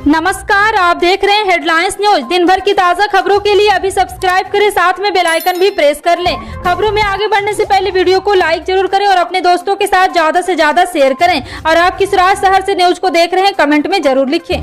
नमस्कार, आप देख रहे हैं हेडलाइंस न्यूज। दिन भर की ताज़ा खबरों के लिए अभी सब्सक्राइब करें, साथ में बेल आइकन भी प्रेस कर लें। खबरों में आगे बढ़ने से पहले वीडियो को लाइक जरूर करें और अपने दोस्तों के साथ ज्यादा से ज्यादा शेयर करें। और आप किस राज्य शहर से न्यूज को देख रहे हैं, कमेंट में जरूर लिखें।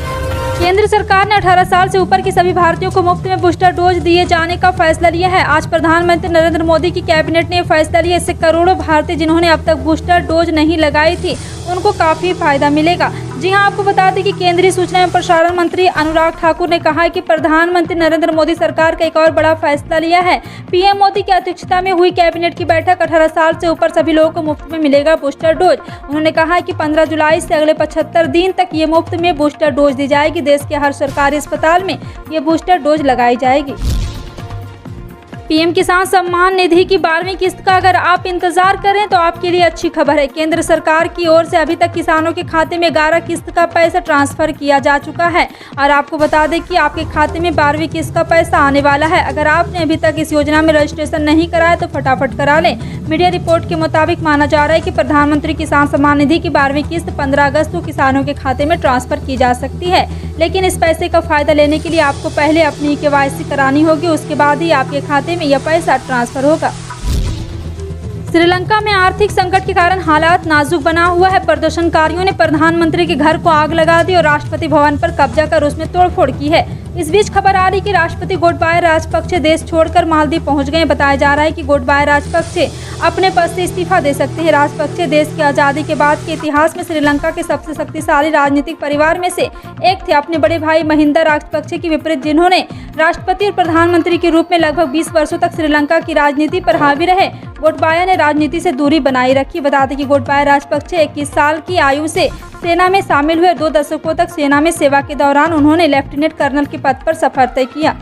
केंद्र सरकार ने 18 साल से ऊपर के सभी भारतीयों को मुफ्त में बूस्टर डोज दिए जाने का फैसला लिया है। आज प्रधानमंत्री नरेंद्र मोदी की कैबिनेट ने फैसला लिया। इससे करोड़ों भारतीय जिन्होंने अब तक बूस्टर डोज नहीं लगाई थी, उनको काफी फायदा मिलेगा। जी हां, आपको बता दें कि केंद्रीय सूचना एवं प्रसारण मंत्री अनुराग ठाकुर ने कहा है कि प्रधानमंत्री नरेंद्र मोदी सरकार का एक और बड़ा फैसला लिया है। पीएम मोदी की अध्यक्षता में हुई कैबिनेट की बैठक 18 साल से ऊपर सभी लोगों को मुफ्त में मिलेगा बूस्टर डोज। उन्होंने कहा है कि 15 जुलाई से अगले 75 दिन तक ये मुफ्त में बूस्टर डोज दी जाएगी। देश के हर सरकारी अस्पताल में ये बूस्टर डोज लगाई जाएगी। पीएम किसान सम्मान निधि की 12वीं किस्त का अगर आप इंतजार करें तो आपके लिए अच्छी खबर है। केंद्र सरकार की ओर से अभी तक किसानों के खाते में 11 किस्त का पैसा ट्रांसफर किया जा चुका है। और आपको बता दें कि आपके खाते में 12वीं किस्त का पैसा आने वाला है। अगर आपने अभी तक इस योजना में रजिस्ट्रेशन नहीं कराया तो फटाफट करा लें। मीडिया रिपोर्ट के मुताबिक माना जा रहा है कि प्रधानमंत्री किसान सम्मान निधि की 12वीं किस्त 15 अगस्त को किसानों के खाते में ट्रांसफर की जा सकती है। लेकिन इस पैसे का फायदा लेने के लिए आपको पहले अपनी KYC करानी होगी, उसके बाद ही आपके खाते में यह पैसा ट्रांसफर होगा। श्रीलंका में आर्थिक संकट के कारण हालात नाजुक बना हुआ है। प्रदर्शनकारियों ने प्रधानमंत्री के घर को आग लगा दी और राष्ट्रपति भवन पर कब्जा कर उसमें तोड़फोड़ की है। इस बीच खबर आ रही कि राष्ट्रपति गोटबाया राजपक्षे देश छोड़कर मालदीव पहुंच गए। बताया जा रहा है कि गोटबाया राजपक्षे अपने पद से इस्तीफा दे सकते हैं। राजपक्षे देश की आज़ादी के बाद के इतिहास में श्रीलंका के सबसे शक्तिशाली राजनीतिक परिवार में से एक थे। अपने बड़े भाई महिंदा राजपक्षे के विपरीत, जिन्होंने राष्ट्रपति और प्रधानमंत्री के रूप में लगभग 20 वर्षों तक श्रीलंका की राजनीति पर हावी रहे, गोटबाया ने राजनीति से दूरी बनाई रखी। बता दें कि गोटबाया राजपक्षे 21 साल की आयु से सेना में शामिल हुए। 2 दशकों तक सेना में सेवा के दौरान उन्होंने लेफ्टिनेंट कर्नल के पद पर सफर तय किया।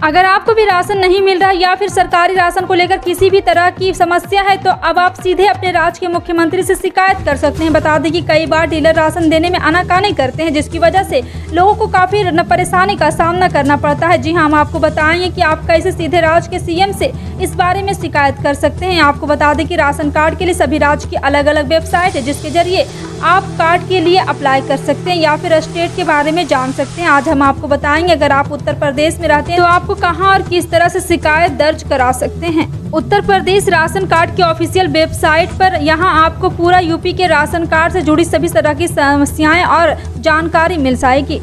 अगर आपको भी राशन नहीं मिल रहा या फिर सरकारी राशन को लेकर किसी भी तरह की समस्या है तो अब आप सीधे अपने राज्य के मुख्यमंत्री से शिकायत कर सकते हैं। बता दें कि कई बार डीलर राशन देने में आनाकानी करते हैं, जिसकी वजह से लोगों को काफी परेशानी का सामना करना पड़ता है। जी हाँ, हम आपको बताएंगे कि आप कैसे सीधे राज्य के CM से इस बारे में शिकायत कर सकते हैं। आपको बता दें कि राशन कार्ड के लिए सभी राज्य की अलग अलग वेबसाइट है, जिसके जरिए आप कार्ड के लिए अप्लाई कर सकते हैं या फिर स्टेट के बारे में जान सकते हैं। आज हम आपको बताएंगे अगर आप उत्तर प्रदेश में रहते हैं तो आपको कहां और किस तरह से शिकायत दर्ज करा सकते हैं। उत्तर प्रदेश राशन कार्ड की ऑफिशियल वेबसाइट पर यहां आपको पूरा यूपी के राशन कार्ड से जुड़ी सभी तरह की समस्याएं और जानकारी मिल जाएगी।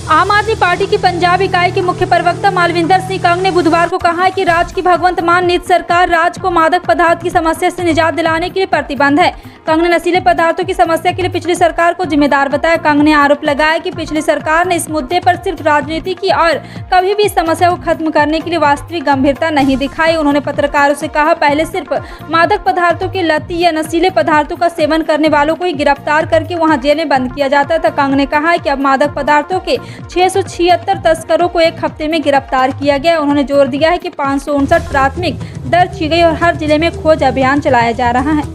आम आदमी पार्टी की पंजाब इकाई के मुख्य प्रवक्ता मालविंदर सिंह कंग ने बुधवार को कहा है कि राज्य की भगवंत मान नीति सरकार राज्य को मादक पदार्थ की समस्या से निजात दिलाने के लिए प्रतिबद्ध है। कंग ने नशीले पदार्थों की समस्या के लिए पिछली सरकार को जिम्मेदार बताया। कंग ने आरोप लगाया कि पिछली सरकार ने इस मुद्दे पर सिर्फ राजनीति की और कभी भी इस समस्या को खत्म करने के लिए वास्तविक गंभीरता नहीं दिखाई। उन्होंने पत्रकारों से कहा, पहले सिर्फ मादक पदार्थों के लती या नशीले पदार्थों का सेवन करने वालों को ही गिरफ्तार करके वहां जेल में बंद किया जाता था। कंग ने कहा कि अब मादक पदार्थों के 676 तस्करों को एक हफ्ते में गिरफ्तार किया गया। उन्होंने जोर दिया है कि 559 प्राथमिक दर्ज की गई और हर जिले में खोज अभियान चलाया जा रहा है।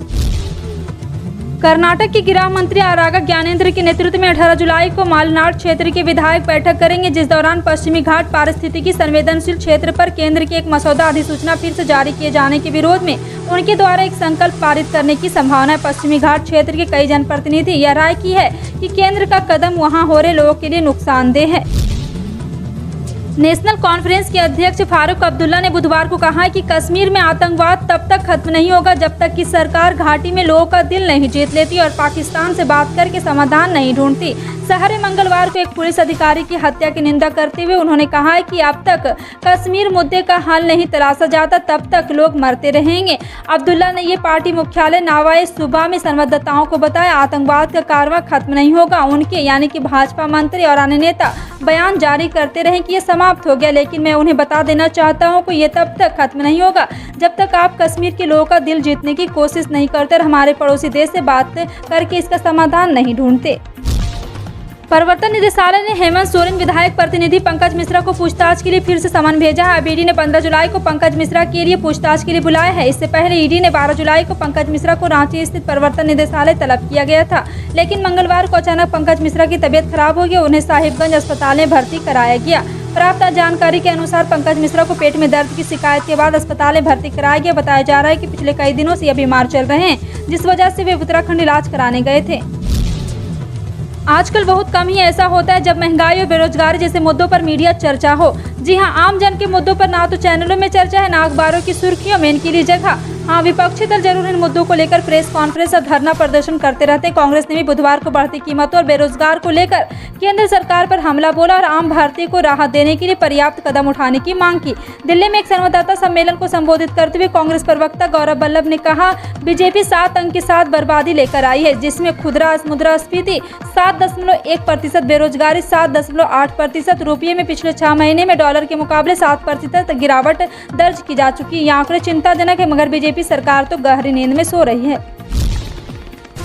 कर्नाटक के गृह मंत्री आरागा ज्ञानेंद्र के नेतृत्व में 18 जुलाई को मालनाड क्षेत्र के विधायक बैठक करेंगे, जिस दौरान पश्चिमी घाट पारिस्थितिकी संवेदनशील क्षेत्र पर केंद्र की एक मसौदा अधिसूचना फिर से जारी किए जाने के विरोध में उनके द्वारा एक संकल्प पारित करने की संभावना है। पश्चिमी घाट क्षेत्र के कई जनप्रतिनिधि यह राय की है कि केंद्र का कदम वहां हो रहे लोगों के लिए नुकसानदेह है। नेशनल कॉन्फ्रेंस के अध्यक्ष फारूक अब्दुल्ला ने बुधवार को कहा कि कश्मीर में आतंकवाद तब तक खत्म नहीं होगा जब तक कि सरकार घाटी में लोगों का दिल नहीं जीत लेती और पाकिस्तान से बात करके समाधान नहीं ढूंढती। शहर में मंगलवार को एक पुलिस अधिकारी की हत्या की निंदा करते हुए उन्होंने कहा है कि अब तक कश्मीर मुद्दे का हल नहीं तलाशा जाता तब तक लोग मरते रहेंगे। अब्दुल्ला ने ये पार्टी मुख्यालय नावाए सुबह में संवाददाताओं को बताया, आतंकवाद का कारवां खत्म नहीं होगा। उनके यानी कि भाजपा मंत्री और अन्य नेता बयान जारी करते रहे कि ये समाप्त हो गया, लेकिन मैं उन्हें बता देना चाहता हूं कि ये तब तक खत्म नहीं होगा जब तक आप कश्मीर के लोगों का दिल जीतने की कोशिश नहीं करते और हमारे पड़ोसी देश से बात करके इसका समाधान नहीं ढूंढते। प्रवर्तन निदेशालय ने हेमंत सोरेन विधायक प्रतिनिधि पंकज मिश्रा को पूछताछ के लिए फिर से समन भेजा है। अब ईडी ने 15 जुलाई को पंकज मिश्रा के लिए पूछताछ के लिए बुलाया है। इससे पहले ईडी ने 12 जुलाई को पंकज मिश्रा को रांची स्थित प्रवर्तन निदेशालय तलब किया गया था, लेकिन मंगलवार को अचानक पंकज मिश्रा की तबीयत खराब हो गई। उन्हें साहिबगंज अस्पताल में भर्ती कराया गया। प्राप्त जानकारी के अनुसार पंकज मिश्रा को पेट में दर्द की शिकायत के बाद अस्पताल में भर्ती कराया गया। बताया जा रहा है कि पिछले कई दिनों से यह बीमार चल रहे हैं, जिस वजह से वे उत्तराखंड इलाज कराने गए थे। आजकल बहुत कम ही ऐसा होता है जब महंगाई और बेरोजगारी जैसे मुद्दों पर मीडिया चर्चा हो। जी हां, आम जन के मुद्दों पर ना तो चैनलों में चर्चा है, ना अखबारों की सुर्खियों में इनके लिए जगह। हाँ, विपक्षी दल जरूर इन मुद्दों को लेकर प्रेस कॉन्फ्रेंस और धरना प्रदर्शन करते रहते हैं। कांग्रेस ने भी बुधवार को बढ़ती कीमतों और बेरोजगार को लेकर केंद्र सरकार पर हमला बोला और आम भारतीय को राहत देने के लिए पर्याप्त कदम उठाने की मांग की। दिल्ली में एक संवाददाता सम्मेलन को संबोधित करते हुए कांग्रेस प्रवक्ता गौरव वल्लभ ने कहा, बीजेपी 7 अंक के साथ बर्बादी लेकर आई है, जिसमें खुदरा मुद्रास्फीति 7.1%, बेरोजगारी 7.8%, रुपये में पिछले 6 महीने में डॉलर के मुकाबले 7% गिरावट दर्ज की जा चुकी है। ये आंकड़े चिंताजनक है, मगर बीजेपी सरकार तो गहरी नींद में सो रही है।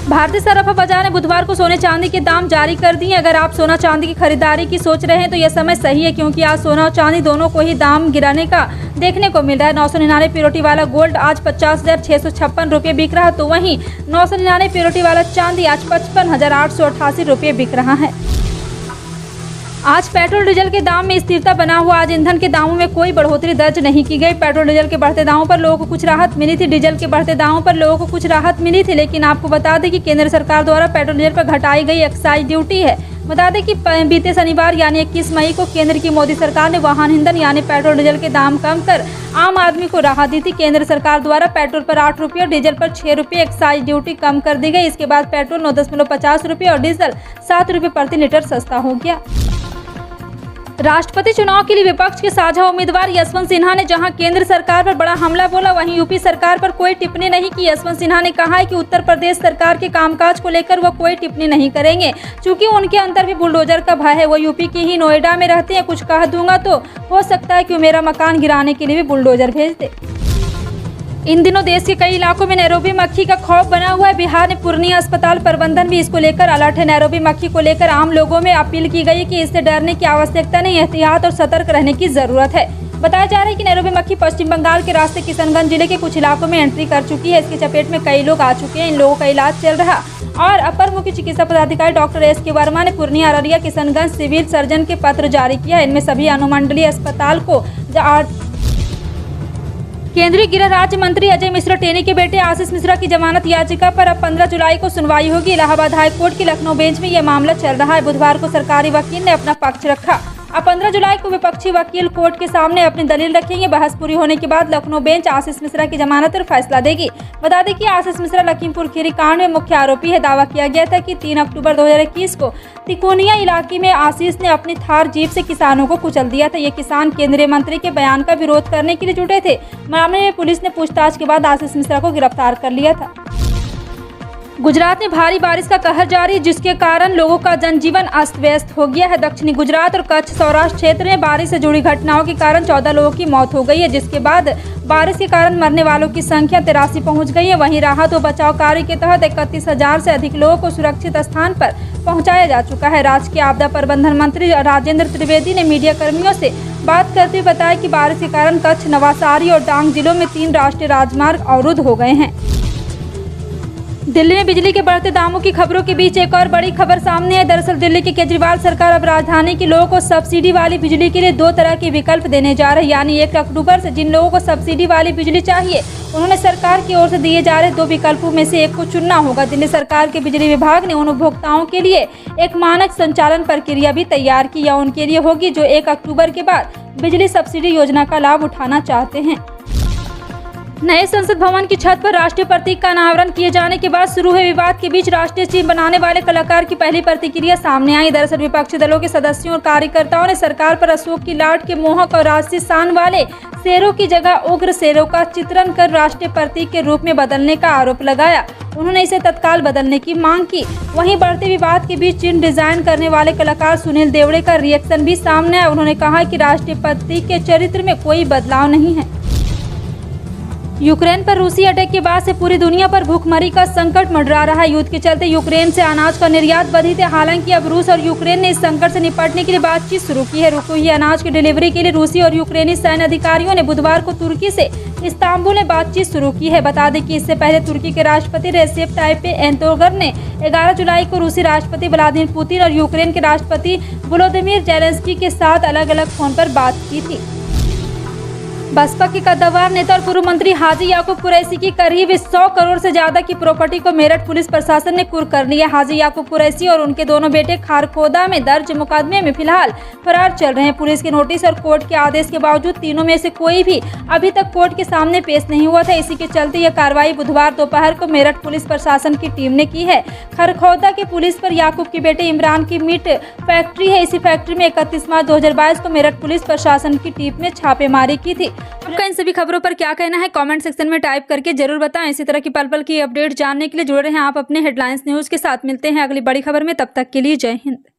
भारतीय सराफा बाजार ने बुधवार को सोने चांदी के दाम जारी कर दिए। अगर आप सोना चांदी की खरीदारी की सोच रहे हैं तो यह समय सही है, क्योंकि आज सोना और चांदी दोनों को ही दाम गिराने का देखने को मिल रहा है। 999 प्योरिटी वाला गोल्ड आज 50,656 रुपये बिक रहा, तो वहीं 999 प्योरिटी वाला चांदी आज 55,888 रुपये बिक रहा है। आज पेट्रोल डीजल के दाम में स्थिरता बना हुआ। आज ईंधन के दामों में कोई बढ़ोतरी दर्ज नहीं की गई। पेट्रोल डीजल के बढ़ते दामों पर लोगों को कुछ राहत मिली थी। डीजल के बढ़ते दामों पर लोगों को कुछ राहत मिली थी, लेकिन आपको बता दें कि केंद्र सरकार द्वारा पेट्रोल डीजल पर घटाई गई एक्साइज ड्यूटी है। बता दें कि बीते शनिवार यानी 21 मई को केंद्र की मोदी सरकार ने वाहन ईंधन यानी पेट्रोल डीजल के दाम कम कर आम आदमी को राहत दी थी। केंद्र सरकार द्वारा पेट्रोल पर 8 रुपये और डीजल पर 6 रुपये एक्साइज ड्यूटी कम कर दी गई। इसके बाद पेट्रोल 9.50 रुपये और डीजल 7 रुपये प्रति लीटर सस्ता हो गया। राष्ट्रपति चुनाव के लिए विपक्ष के साझा उम्मीदवार यशवंत सिन्हा ने जहां केंद्र सरकार पर बड़ा हमला बोला, वहीं यूपी सरकार पर कोई टिप्पणी नहीं की। यशवंत सिन्हा ने कहा है कि उत्तर प्रदेश सरकार के कामकाज को लेकर वो कोई टिप्पणी नहीं करेंगे, चूंकि उनके अंदर भी बुलडोजर का भय है। वो यूपी की ही नोएडा में रहते हैं, कुछ कह दूंगा तो हो सकता है कि वो मेरा मकान गिराने के लिए भी बुलडोजर भेज दे। इन दिनों देश के कई इलाकों में नैरोबी मक्खी का खौफ बना हुआ है। बिहार में पूर्णिया अस्पताल प्रबंधन भी इसको लेकर अलर्ट है। नैरोबी मक्खी को लेकर आम लोगों में अपील की गई कि इससे डरने की आवश्यकता नहीं, एहतियात और सतर्क रहने की जरूरत है। बताया जा रहा है कि नैरोबी मक्खी पश्चिम बंगाल के रास्ते किशनगंज जिले के कुछ इलाकों में एंट्री कर चुकी है। इसकी चपेट में कई लोग आ चुके हैं। इन लोगों का इलाज चल रहा और अपर मुख्य चिकित्सा पदाधिकारी डॉक्टर एस.के. वर्मा ने पूर्णिया, अररिया, किशनगंज सिविल सर्जन के पत्र जारी किया। इनमें सभी अनुमंडलीय अस्पताल को केंद्रीय गृह राज्य मंत्री अजय मिश्रा टेनी के बेटे आशीष मिश्रा की जमानत याचिका पर अब 15 जुलाई को सुनवाई होगी। इलाहाबाद हाई कोर्ट की लखनऊ बेंच में यह मामला चल रहा है। बुधवार को सरकारी वकील ने अपना पक्ष रखा। अब 15 जुलाई को विपक्षी वकील कोर्ट के सामने अपनी दलील रखेंगे। बहस पूरी होने के बाद लखनऊ बेंच आशीष मिश्रा की जमानत पर फैसला देगी। बता दें कि आशीष मिश्रा लखीमपुर खीरी कांड में मुख्य आरोपी है। दावा किया गया था कि 3 अक्टूबर 2021 को तिकोनिया इलाके में आशीष ने अपनी थार जीप से किसानों को कुचल दिया था। ये किसान केंद्रीय मंत्री के बयान का विरोध करने के लिए जुटे थे। मामले में पुलिस ने पूछताछ के बाद आशीष मिश्रा को गिरफ्तार कर लिया था। गुजरात में भारी बारिश का कहर जारी, जिसके कारण लोगों का जनजीवन अस्त व्यस्त हो गया है। दक्षिणी गुजरात और कच्छ सौराष्ट्र क्षेत्र में बारिश से जुड़ी घटनाओं के कारण 14 लोगों की मौत हो गई है, जिसके बाद बारिश के कारण मरने वालों की संख्या 83 पहुंच गई है। वहीं राहत और बचाव कार्य के तहत 31,000 से अधिक लोगों को सुरक्षित स्थान पर पहुंचाया जा चुका है। राज्य के आपदा प्रबंधन मंत्री राजेंद्र त्रिवेदी ने मीडिया कर्मियों से बात करते हुए बताया कि बारिश के कारण कच्छ, नवासारी और डांग जिलों में 3 राष्ट्रीय राजमार्ग अवरुद्ध हो गए हैं। दिल्ली में बिजली के बढ़ते दामों की खबरों के बीच एक और बड़ी खबर सामने है। दरअसल दिल्ली की केजरीवाल सरकार अब राजधानी के लोगों को सब्सिडी वाली बिजली के लिए 2 तरह के विकल्प देने जा रही है। यानी 1 अक्टूबर से जिन लोगों को सब्सिडी वाली बिजली चाहिए, उन्होंने सरकार की ओर से दिए जा रहे 2 विकल्पों में से एक को चुनना होगा। दिल्ली सरकार के बिजली विभाग ने उन उपभोक्ताओं के लिए एक मानक संचालन प्रक्रिया भी तैयार की। यह उनके लिए होगी जो 1 अक्टूबर के बाद बिजली सब्सिडी योजना का लाभ उठाना चाहते हैं। नए संसद भवन की छत पर राष्ट्रीय प्रतीक का अनावरण किए जाने के बाद शुरू हुए विवाद के बीच राष्ट्रीय चिन्ह बनाने वाले कलाकार की पहली प्रतिक्रिया सामने आई। दरअसल विपक्षी दलों के सदस्यों और कार्यकर्ताओं ने सरकार पर अशोक की लाट के मोहक और राष्ट्रीय शान वाले शेरों की जगह उग्र शेरों का चित्रण कर राष्ट्रीय प्रतीक के रूप में बदलने का आरोप लगाया। उन्होंने इसे तत्काल बदलने की मांग की। वहीं बढ़ते विवाद के बीच चिन्ह डिजाइन करने वाले कलाकार सुनील देवड़े का रिएक्शन भी सामने आया। उन्होंने कहा कि राष्ट्रीय प्रतीक के चरित्र में कोई बदलाव नहीं है। यूक्रेन पर रूसी अटैक के बाद से पूरी दुनिया पर भूखमरी का संकट मंडरा रहा है। युद्ध के चलते यूक्रेन से अनाज का निर्यात बाधित है। हालांकि अब रूस और यूक्रेन ने इस संकट से निपटने के लिए बातचीत शुरू की है। रुके हुए अनाज की डिलीवरी के लिए रूसी और यूक्रेनी सैन्य अधिकारियों ने बुधवार को तुर्की से इस्तांबुल में बातचीत शुरू की है। बता दें कि इससे पहले तुर्की के राष्ट्रपति रेसेप ताइप एर्दोगन ने 11 जुलाई को रूसी राष्ट्रपति व्लादिमीर पुतिन और यूक्रेन के राष्ट्रपति वोलोदिमीर जेलेंस्की के साथ अलग अलग फोन पर बात की थी। बसपा के कद्दावर नेता और पूर्व मंत्री हाजी याकूब कुरैशी की करीब 100 करोड़ से ज्यादा की प्रॉपर्टी को मेरठ पुलिस प्रशासन ने कुर्क कर लिया। हाजी याकूब कुरैशी और उनके दोनों बेटे खारखोदा में दर्ज मुकदमे में फिलहाल फरार चल रहे हैं। पुलिस के नोटिस और कोर्ट के आदेश के बावजूद तीनों में से कोई भी अभी तक कोर्ट के सामने पेश नहीं हुआ था। इसी के चलते यह कार्रवाई बुधवार दोपहर को मेरठ पुलिस प्रशासन की टीम ने की है। खारखोदा की पुलिस पर याकूब के बेटे इमरान की मीट फैक्ट्री है। इसी फैक्ट्री में 31 मार्च 2022 को मेरठ पुलिस प्रशासन की टीम ने छापेमारी की थी। आपका इन सभी खबरों पर क्या कहना है कमेंट सेक्शन में टाइप करके जरूर बताएं। इसी तरह की पल पल की अपडेट जानने के लिए जुड़े रहें आप अपने हेडलाइंस न्यूज के साथ। मिलते हैं अगली बड़ी खबर में, तब तक के लिए जय हिंद।